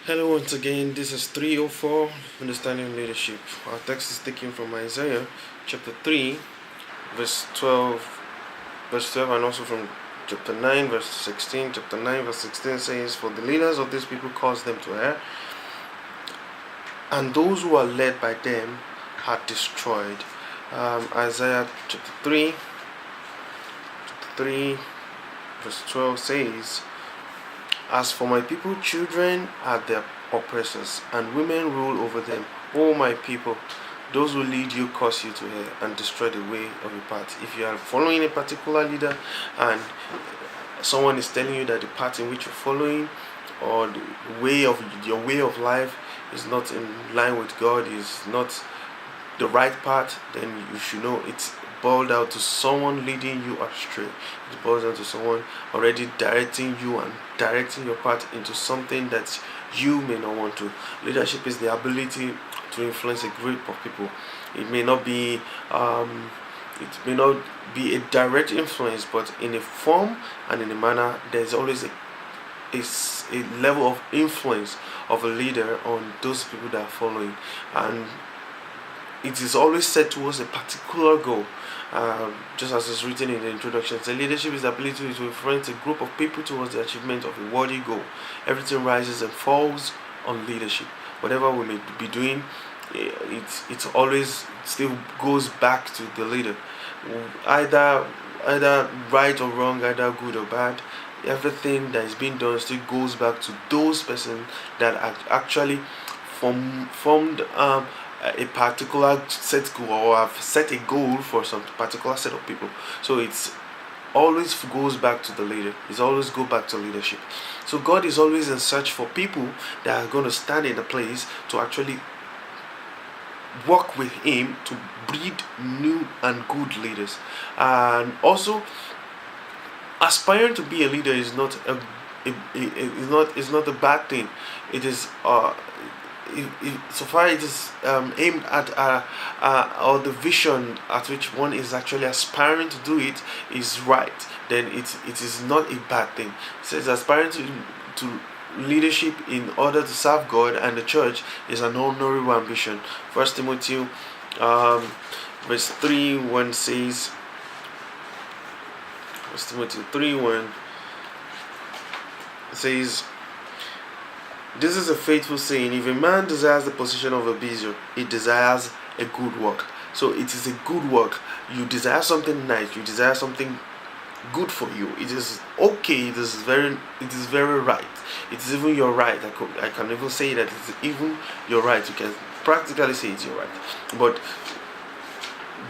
Hello once again, this is 304, Understanding Leadership. Our text is taken from Isaiah chapter 3, verse 12 and also from chapter 9, verse 16. Chapter 9, verse 16 says, "For the leaders of this people cause them to err, and those who are led by them are destroyed." Isaiah chapter 3, verse 12 says, "As for my people, children are their oppressors, and women rule over them. O my people, those who lead you cause you to err and destroy the way of your path." If you are following a particular leader and someone is telling you that the path in which you're following or the way of your way of life is not in line with God, is not the right path, then you should know it's boiled down to someone leading you astray. It boils down to someone already directing you and directing your path into something that you may not want to. Leadership is the ability to influence a group of people. It may not be a direct influence, but in a form and in a manner, there's always a level of influence of a leader on those people that are following, and it is always set towards a particular goal. Just as is written in the introduction, the leadership is the ability to influence a group of people towards the achievement of a worthy goal. Everything rises and falls on leadership. Whatever we may be doing, it always still goes back to the leader. Either right or wrong, either good or bad, everything that is being done still goes back to those persons that are actually formed a particular set goal, or have set a goal for some particular set of people. So it's always goes back to the leader. It's always go back to leadership. So God is always in search for people that are going to stand in the place to actually work with Him to breed new and good leaders. And also, aspiring to be a leader is not a bad thing. It is so far it is aimed at or the vision at which one is actually aspiring to do it is right, then it is not a bad thing. It says aspiring to leadership in order to serve God and the church is an honorable ambition. First Timothy verse 3:1 says, First Timothy 3:1 says, "This is a faithful saying, if a man desires the position of a bishop, he desires a good work." So it is a good work. You desire something nice, you desire something good for you. It is okay, it is very right. It is even your right. I can even say that it's even your right. You can practically say it's your right. But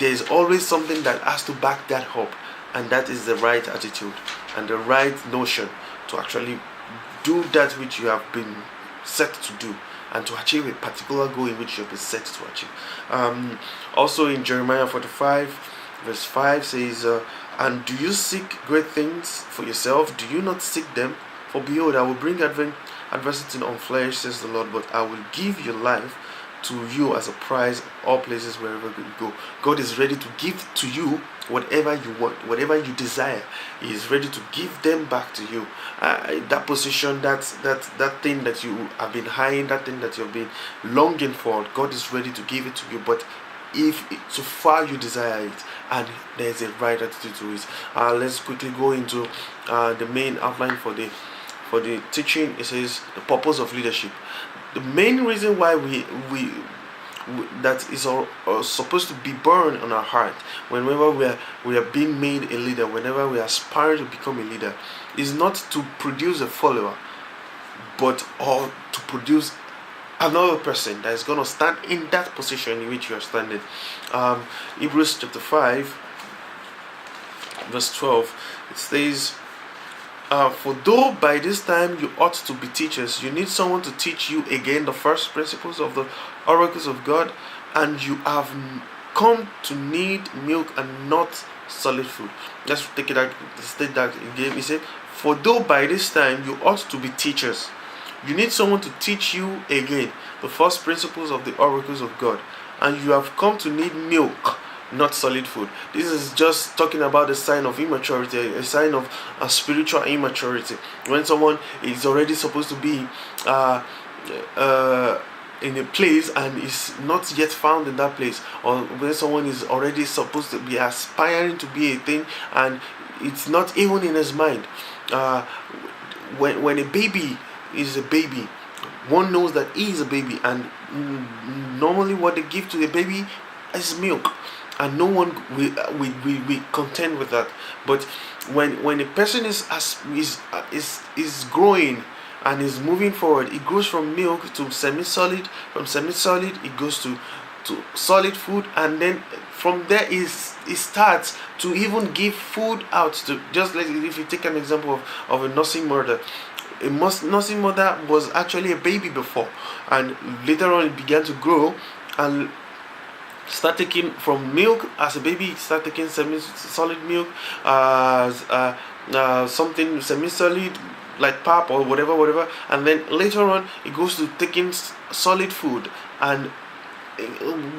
there is always something that has to back that up, and that is the right attitude and the right notion to actually do that which you have been set to do, and to achieve a particular goal in which you have been set to achieve. Also in Jeremiah 45 verse 5 says, "And do you seek great things for yourself? Do you not seek them? For behold, I will bring adversity on flesh, says the Lord, but I will give your life to you as a prize, all places wherever you go." God is ready to give to you whatever you want, whatever you desire. He is ready to give them back to you. That position, that thing that you have been eyeing, that thing that you've been longing for, God is ready to give it to you. But if so far you desire it and there's a right attitude to it. Let's quickly go into the main outline for the teaching. It says the purpose of leadership. The main reason why we that is supposed to be burned on our heart whenever we are being made a leader, whenever we aspire to become a leader, is not to produce a follower, but or to produce another person that is going to stand in that position in which you are standing. Hebrews chapter 5 verse 12, it says, "For though by this time you ought to be teachers, you need someone to teach you again the first principles of the oracles of God, and you have come to need milk and not solid food." Let's take it out, state that again. He said, "For though by this time you ought to be teachers, you need someone to teach you again the first principles of the oracles of God, and you have come to need milk, not solid food." This is just talking about a sign of immaturity, a sign of a spiritual immaturity. When someone is already supposed to be in a place and is not yet found in that place, or when someone is already supposed to be aspiring to be a thing and it's not even in his mind. uh, when a baby is a baby, one knows that he is a baby, and normally what they give to the baby is milk, and no one we contend with that. But when a person is growing and is moving forward, it goes from milk to semi-solid, from semi-solid it goes to solid food, and then from there it starts to even give food out to, just like if you take an example of a nursing mother. A nursing mother was actually a baby before, and later on it began to grow and start taking from milk as a baby, start taking semi-solid milk, something semi-solid like pap or whatever, and then later on it goes to taking solid food. And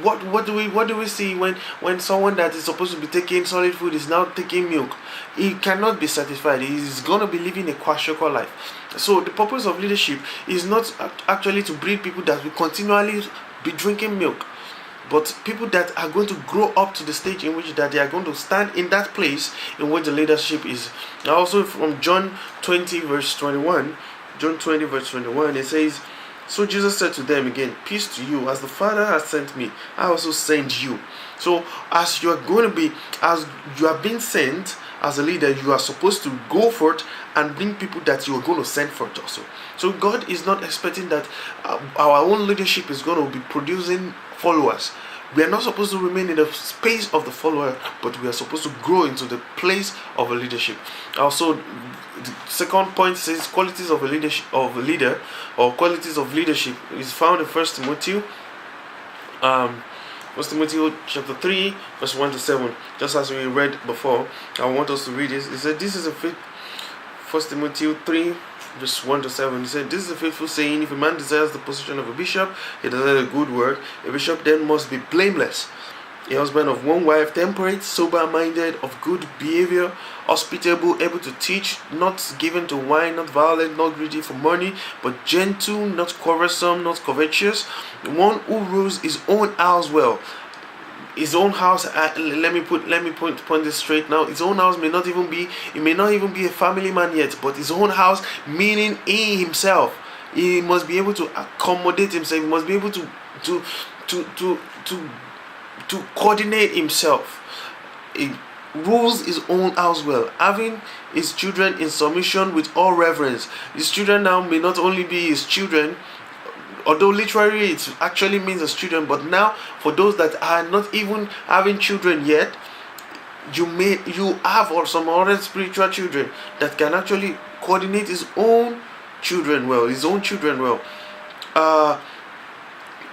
what do we see when someone that is supposed to be taking solid food is now taking milk? He cannot be satisfied. He's gonna be living a kwashiorkor life. So the purpose of leadership is not actually to breed people that will continually be drinking milk, but people that are going to grow up to the stage in which that they are going to stand in that place in which the leadership is. Now also from John 20 verse 21, it says, "So Jesus said to them again, peace to you, as the Father has sent me, I also send you." So as you are being sent as a leader, you are supposed to go forth and bring people that you are going to send forth also. So God is not expecting that our own leadership is going to be producing followers. We are not supposed to remain in the space of the follower, but we are supposed to grow into the place of a leadership. Also, the second point says qualities of a leader, or qualities of leadership, is found in 1 Timothy. 1 Timothy chapter 3 verse 1 to 7. Just as we read before, I want us to read this. It said, "This is a faith." 1 Timothy 3 verse 1 to 7. He said, "This is a faithful saying, if a man desires the position of a bishop, he desires a good work. A bishop then must be blameless, a husband of one wife, temperate, sober-minded, of good behavior, hospitable, able to teach, not given to wine, not violent, not greedy for money, but gentle, not quarrelsome, not covetous, one who rules his own house well." His own house, let me point this straight now. His own house may not even be a family man yet, but his own house, meaning he himself, he must be able to accommodate himself. He must be able to coordinate himself. He rules his own house well, having his children in submission with all reverence. His children now may not only be his children, although literally it actually means his children, but now for those that are not even having children yet, you have or some other spiritual children that can actually coordinate his own children well.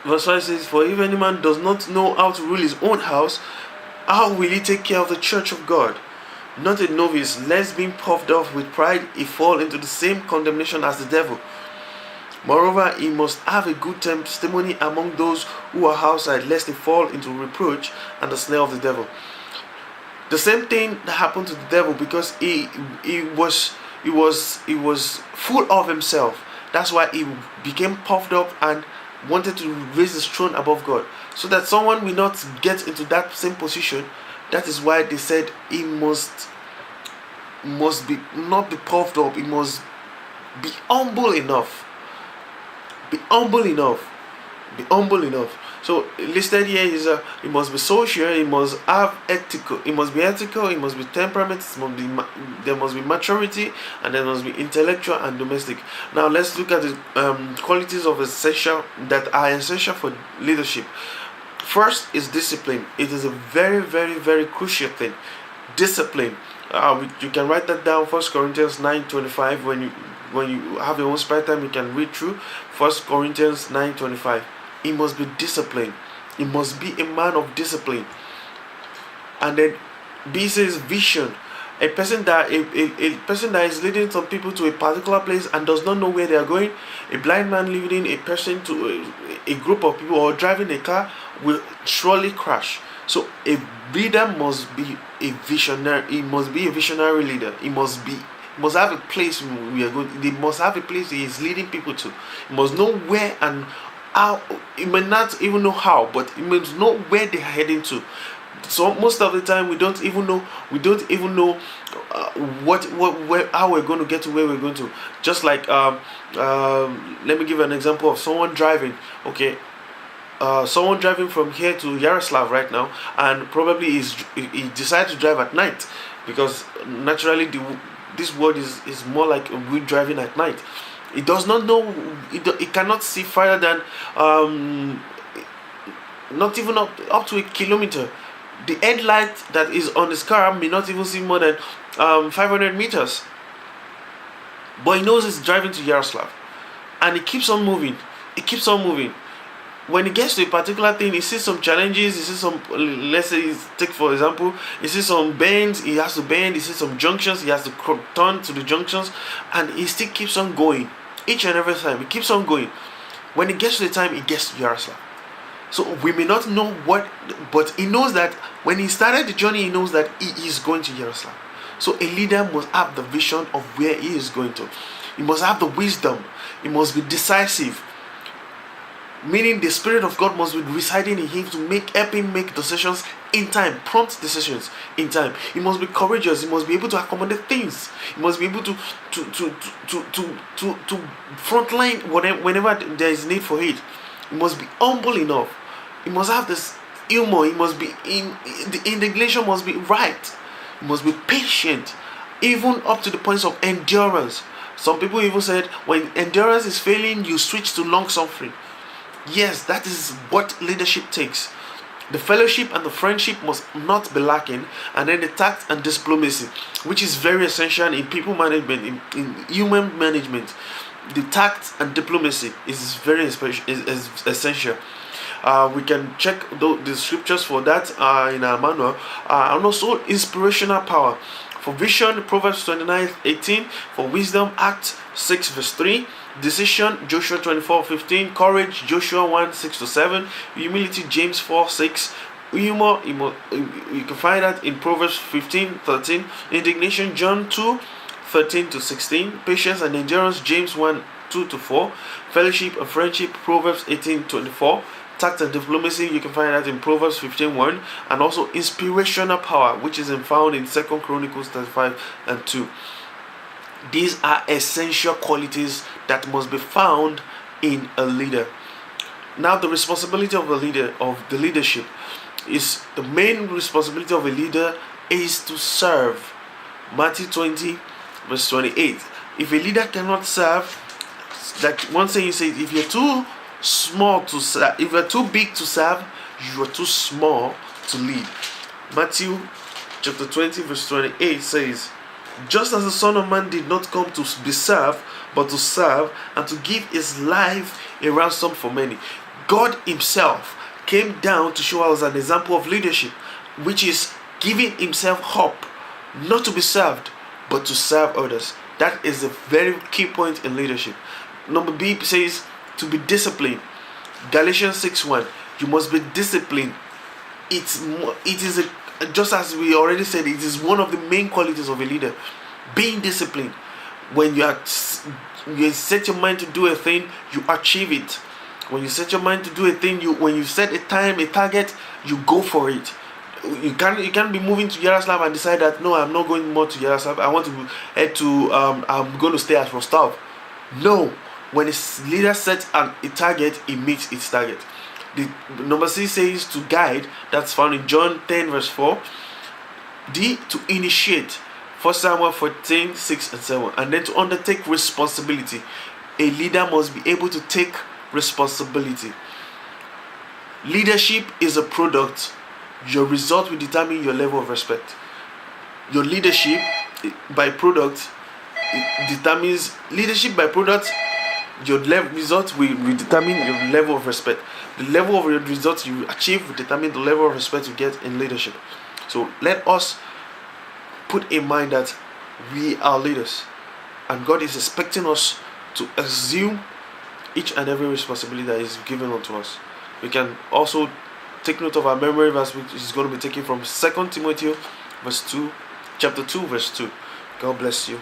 Verse 5 says, "For if any man does not know how to rule his own house, how will he take care of the church of God? Not a novice, lest being puffed off with pride, he fall into the same condemnation as the devil. Moreover, he must have a good testimony among those who are outside, lest he fall into reproach and the snare of the devil." The same thing that happened to the devil, because he was full of himself. That's why he became puffed up and wanted to raise his throne above God, so that someone will not get into that same position. That is why they said he must be not be puffed up. He must be humble enough. Be humble enough. So listed here is he must be social, he must have ethical, he must be ethical, he must be temperament, there must be maturity, and there must be intellectual and domestic. Now let's look at the qualities of that are essential for leadership. First is discipline. It is a very, very, very crucial thing. Discipline. You can write that down. 1 Corinthians 9:25. When you have your own spare time, you can read through 1 Corinthians 9:25. He must be disciplined. He must be a man of discipline. And then B says vision. A person that is leading some people to a particular place and does not know where they are going. A blind man leading a person to a group of people, or driving a car, will surely crash. So a leader must be a visionary. He must be a visionary leader. He must be He must have a place we are going. They must have a place he is leading people to. He must know where and how. He may not even know how, but he must know where they are heading to. So most of the time we don't even know how we're going to get to where we're going to. Just like let me give an example of someone driving. Okay, someone driving from here to Yaroslav right now, and probably he decided to drive at night, because naturally this world is more like we driving at night. It does not know, it cannot see farther than not even up to a kilometer. The headlight that is on his car may not even see more than 500 meters, but he knows he's driving to Yaroslav, and he keeps on moving. When he gets to a particular thing, he sees some challenges, he sees some, let's say, take for example, he sees some bends, he has to bend, he sees some junctions, he has to turn to the junctions, and he still keeps on going. Each and every time, he keeps on going. When he gets to the time, he gets to Yaroslav. So we may not know what, but he knows that when he started the journey, he knows that he is going to Yaroslav. So a leader must have the vision of where he is going to. He must have the wisdom. He must be decisive. Meaning the Spirit of God must be residing in him to help him make decisions in time, prompt decisions in time. He must be courageous. He must be able to accommodate things. He must be able to frontline whenever there is need for it. He must be humble enough. He must have this humor. He must be the indignation must be right. He must be patient, even up to the point of endurance. Some people even said when endurance is failing, you switch to long suffering. Yes, that is what leadership takes. The fellowship and the friendship must not be lacking, and then the tact and diplomacy, which is very essential in people management, in human management. The tact and diplomacy is very essential. We can check the scriptures for that in our manual, and also inspirational power. For vision, Proverbs 29:18. For wisdom, Acts 6:3. Decision, Joshua 24:15. Courage, Joshua 1:6-7. Humility, James 4:6. Humor, you can find that in Proverbs 15:13. Indignation, John 2:13-16. Patience and endurance, James 1:2-4. Fellowship and friendship, Proverbs 18:24. Tact and diplomacy, you can find that in Proverbs 15:1. And also inspirational power, which is found in 2 Chronicles 35:2. These are essential qualities that must be found in a leader. Now, the responsibility of the leadership is, the main responsibility of a leader is to serve. Matthew 20:28. If a leader cannot serve, like one saying you say, if you're too small to serve, if you're too big to serve, you are too small to lead. Matthew chapter 20:28 says, just as the Son of Man did not come to be served, but to serve and to give his life a ransom for many. God himself came down to show us an example of leadership, which is giving himself up, not to be served, but to serve others. That is a very key point in leadership. Number B says to be disciplined. Galatians 6:1. You must be disciplined. Just as we already said, it is one of the main qualities of a leader. Being disciplined. When you set your mind to do a thing, you achieve it. When you set your mind to do a thing, when you set a time, a target, you go for it. You can't be moving to Yaroslav and decide that no, I'm not going more to Yaroslav. I want to head to I'm going to stay at Rostov. No, when a leader sets a target, he meets its target. The number C says to guide. That's found in John 10:4. D, to initiate. 1 Samuel 14:6-7. And then to undertake responsibility. A leader must be able to take responsibility. Leadership is a product. Your result will determine your level of respect. Your leadership by product determines leadership by product. Your result will determine your level of respect. The level of your results you achieve will determine the level of respect you get in leadership. So let us put in mind that we are leaders, and God is expecting us to assume each and every responsibility that is given unto us. We can also take note of our memory verse, which is going to be taken from 2 Timothy chapter 2 verse 2. God bless you.